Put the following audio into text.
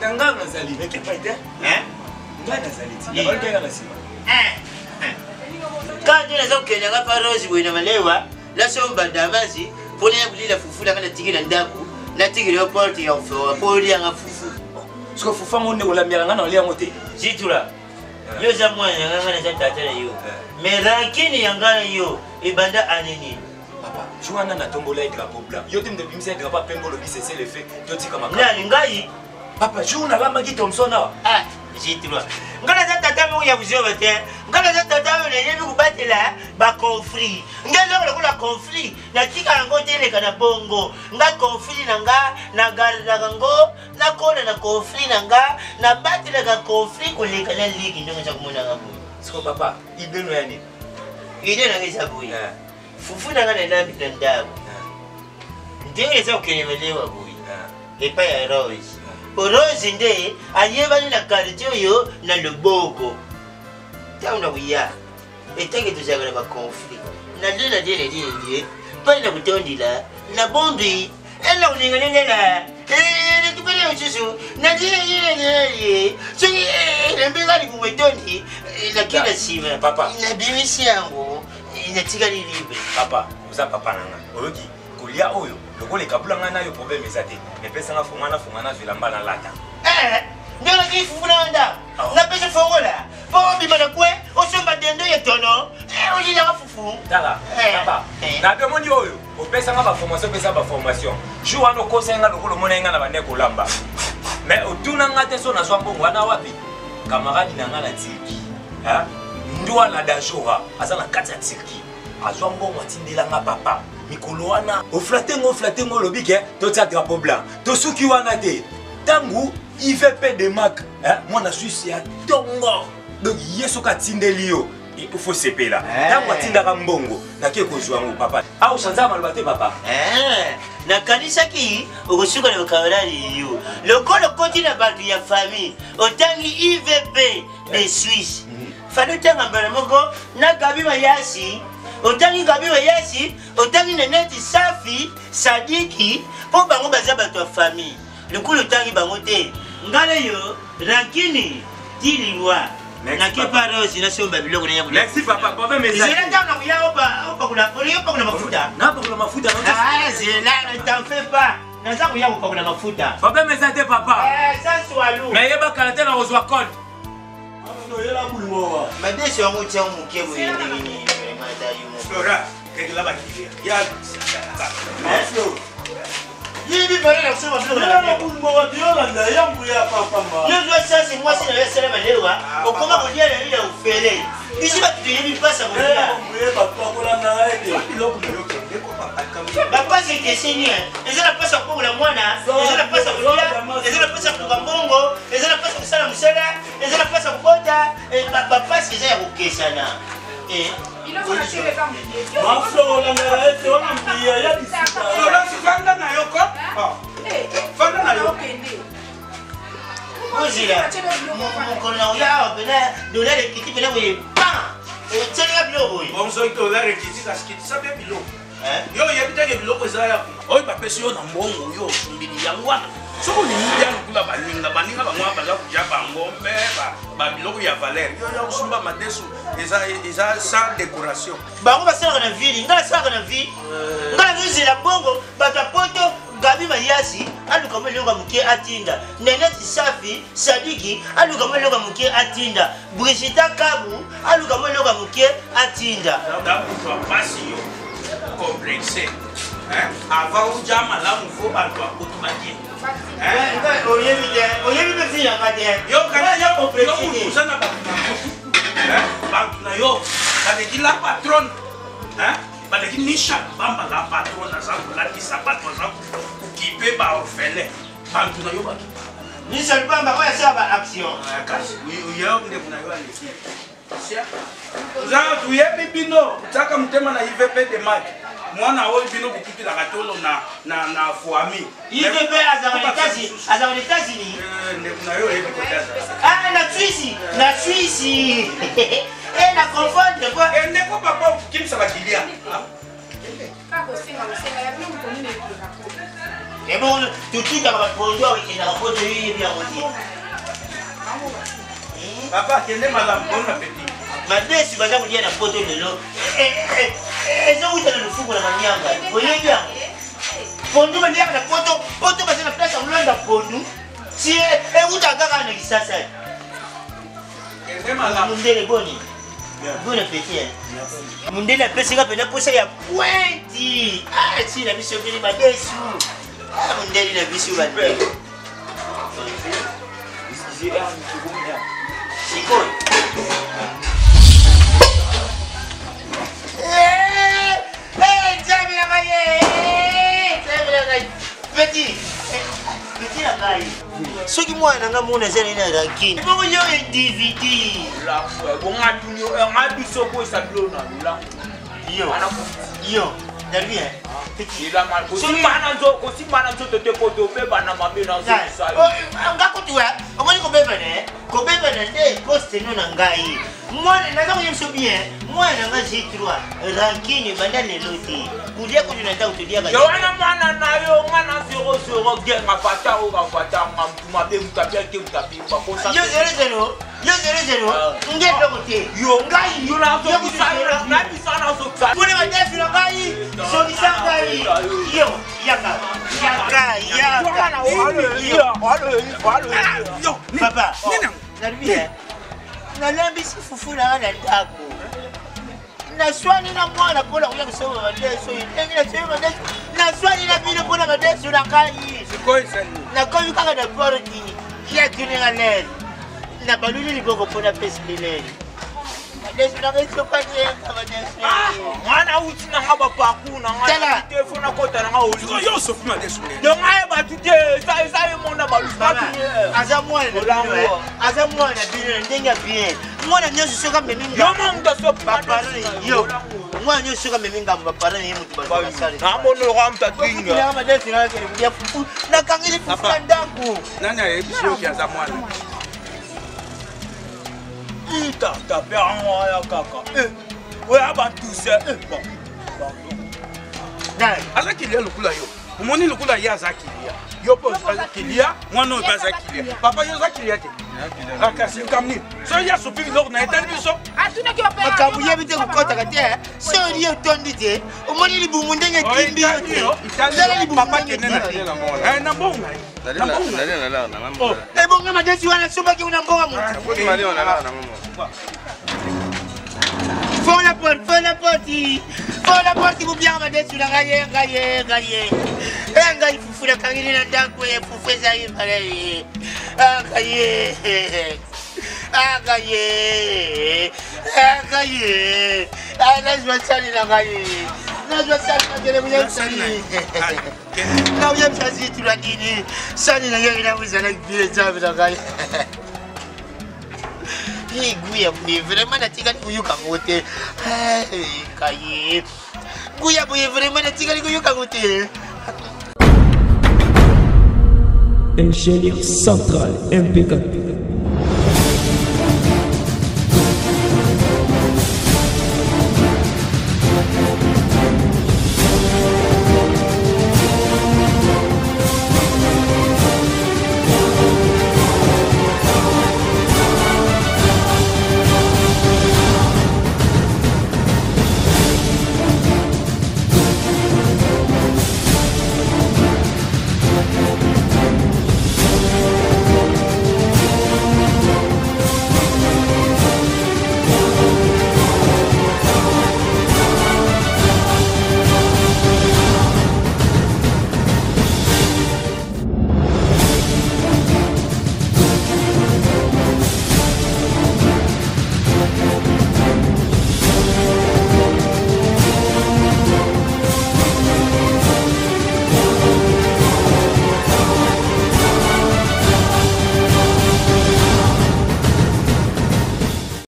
Nanga nazali, mais qu'est-ce que hein? Nanga nazali, tu vas bien là-dessus. Quand tu as dit que tu n'as pas rose, tu n'as la somme d'avance, pour les la foufou, la tigre d'Andakou, la tigre de porte et pour lire un foufou. Ce que foufou, on est au Lamiana, on est à moté. Si tu l'as. Yo za moi ngana za tata yo. Mais rankini yangana yo ibanda anini. Papa, Joana na tombola drapeau blanc. Yo tim de bimse drapeau pembolo bi c'est le fait. Yo tika makaka. Na ngai. Papa, Joana la magi Thompson na. Ah, si tu l'as. Ngana za tata mo ya buzo bate. Ngana za tata mo ne yebi kubatela ba conflit. Ngana lo la conflit. Na tika ngo tele kana bongo. Nga conflit nanga na garda ngo. Na kona na conflit nanga na batela ka conflit koleka na ligi ndo ngaza kumona ngabu. Siko papa, ibeno yani. Ide na ngeza buyi. Fufu na ngana na mbi ndabu. Ndengeza ukenyemelewa buyi. Epa ya Rose. Rose nde anyeba ni na quartier yo na Loboko. Tauna buya. Etenge tuzagala ba conflit. Na dela dele. Pa na kutondila na bondi. Ela uningalela. Tu connais aussi ça. Nadia, tu es mbega ni kumwetoni la kila sima. Papa. Ina bimisi yangu. Ina tika libre. Papa, uza papa nanga. Oyoki, kolia oyo. Lokole kabula ngana yo problème ezate. Mais pesa nga fungana zwilamba na lata. Ndio la kifu nanda. Na pesa fongola. Po bimana kwe, osomba dendo yetono. Oji na fufu. Tala. Papa. Na demoni oyo. Opesa nga ba formation. Joua no kosenga lokolo monenga na bande kolamba. Mais otuna nga te so na zwa mbongo wana wapi? Camarade na nga na Turki. Hein? Ndwa la dajora, asa na kati ya Turki. Azwa mbongo atindela nga papa. Mikolo wana, oflaté ngo lobike, to tia drapeau blanc. To suki wana te. Tangu IVP de Mac, hein? Moi na Suisse ya tongo. Donc yeso ka tindeli yo. Il faut se payer là. Tangu atindaka mbongo, na ke kozwa ngo papa. Au sanza malobate papa. Na kanisa ki okusuka na kawarali yo. Lokolo koti na batu ya famille. Otangi IVP de Suisse. Fado tanga mbele moko na Gabi Mayasi. Otangi Gabi Mayasi, otangi Neneti Safi, Sadiki, po bango baza batu ya famille. Lokolo tangi bango te. Ngale yo, rankini, tiliwa. Na kepa Rose na somba biloko na yabu. Merci papa, papa mais ça. Zela tanga kuya opa kuna mafuta. Na kuna mafuta. Ah, zela ne t'en fais pas. Na za kuya opa kuna mafuta. Papa mais ça te papa. Ça soit lourd. Mais yeba kalate na ozwa code. No yela bulimo. Madesi wangu tia mukebo yendini. Mada yumo. Flora, kekela ba kilia. Ya. Flo. Yibi bale na kusema vile na bulimo wa diola na yangu ya papa ma. Yo zo sasa mwasi na yesele malewa. Okoma kudia na ile ufele. Isi ba tuyebi pasa kudia. Ba kwa na ede. Biloko biloko. Papa c'est que seigneur. Ezala pasa kwa la mwana, ezala pasa kudia, ezala pasa kwa mbongo, ezala pasa kusala musala, ezala pasa kubota, papa c'est ça kukesa na. Ma flo la na ede ona mbia ya disika. Flora sifanga na yoko. Fanga na yoko. Ozila. Mukona uya bena dola le kiti bena we pa. Tsenga biloko we. Bonzo dola le kiti kaskiti sabe biloko. Yo yebiteke biloko zaya. Oyi bapesi yo na mbongo yo sumbili yangwana. Soko ni mudia kula baninga bangwa baza kuja bango ba biloko ya valeur. Yo ya kusumba madesu eza sans décoration. Bango basala na ville, ngala sala na vie. Ngala vizela bongo batapoto Gabi Mayasi aluka melonga muke atinda. Neneti Safi Sadiki aluka melonga muke atinda. Brigitte Kabu aluka melonga muke atinda. Dabu kwa pasi yo complexé. Avant ujama la mufo balwa kutubaki. Oyebi bezi ya kade. Yo kana ya complexé. Yo sana bantu na yo. Kadeki la patron. Badeki nisha bamba la patron na zangu la kisabato zangu kukipe ba orphelin. Bantu na yo baki. Nisha bamba kwa ya ba action. Kasi uyo nde kuna yo aliki. Za tuyebi bino utaka mtema na IVP de Mac. Mwana oyo bino kukipila katolo na foami. IVP azama États-Unis. Ne kuna yo yebi kotaza. Ah na Suisse. Na confondre quoi. Ne ko papa kimsa bakilia. Kako singa ya bino mkonini ekeka ko. Et bon, tout de suite, on va prendre avec une rapporte de lui, bien aussi. Papa, quel est madame? Bon appétit. Madame, si vous avez dit à la photo de l'eau, et ça, vous avez le fou pour la manière. Vous voyez bien? Pour nous, manière, la photo, parce que la place en loin de pour nous. Si, et vous avez gagné ça, ça. Quel est madame? Vous avez bon. Bon appétit. Vous avez la place, c'est pour ça, il y a pointi. Ah, si, la mission est ma déçue. Ah, vous avez la mission, ma déçue. C'est quoi? Petit la caille. Ce qui moi n'a pas mon azar n'a raquin. Bon yo individu. La bon a dunyo a biso ko sa blo na la. Yo. D'ailleurs petit la mal ko si mana zo te ko to be bana ma be na zo sa. Anga ko tuwa. Omoni ko be bana. Ko be bana de poste no na ngai. Moi na za ko yemso bien. Moi na nga J3 rankini banda le loti. Kudia ko tunataka kutudia kaje. Yo ana mana na yo ngana 0 ge ngapata o ngapata ngama be mutapia ke mutapia ko sa. Yo 0 ngebe kote. Yo ngai yo na so bisana na bisana so sa. Kuna madefu na ngai. So bisanga yo yaka. Yo papa. Nini? Nalambisi fufu na ndako. Na swali na mwana kola kuya kusoma madeso yengi na sema madeso na swali na bile kuna madeso na kai Sikoi na kwa yuka na porti ya tuninga lele na baluni liboko pona pesi lele madeso na kai sopa yenga madeso mwana uti na ngaba pakuna ngaba telefona kota na ngao Siko yo sofi madeso lele. Donc aye ba tuté ça monda balusi ba aza mwana bile ndenga bien mwana nyoso soka meminga yo monda so papa yo mwana nyoso soka meminga papa ni mutu ba sale na mono ramta tinga na madeso na kele ya fufu na kangili fufu ndako Nani ayebisi ki aza mwana? ta peranga ya kaka we abantu se bon dai Aza kilia lukula yo. Umoni lukula ya aza kilia. Yo po aza kilia, mwana oyo aza kilia. Papa yo aza kilia te. Akasi kamni. So ya sopi lok na etali biso. Atuna ki opera. makabu yebite kukota kate so liye utondi te omoni libumu ndenge kimbi yo te zala libumu papa kene na kilia mwana. Na mbonga. ebonga madesi wana sobaki una mbonga mutu Fais la porte, vous bien madesi na ngaye. Enga ifufu na kangini na ndako ya fufu za imale. Akaye. Lazima sali na ngaye. Lazima sali na kele mwenye sali. Na uye mchazi tuladini. Sali na yeye na wizana kibile zabi na ngaye. Ni guya mwe vraiment natika ni kuyuka ngote. Kaye. Guya mwe vraiment natika ni kuyuka ngote. Ingénieur central impeccable.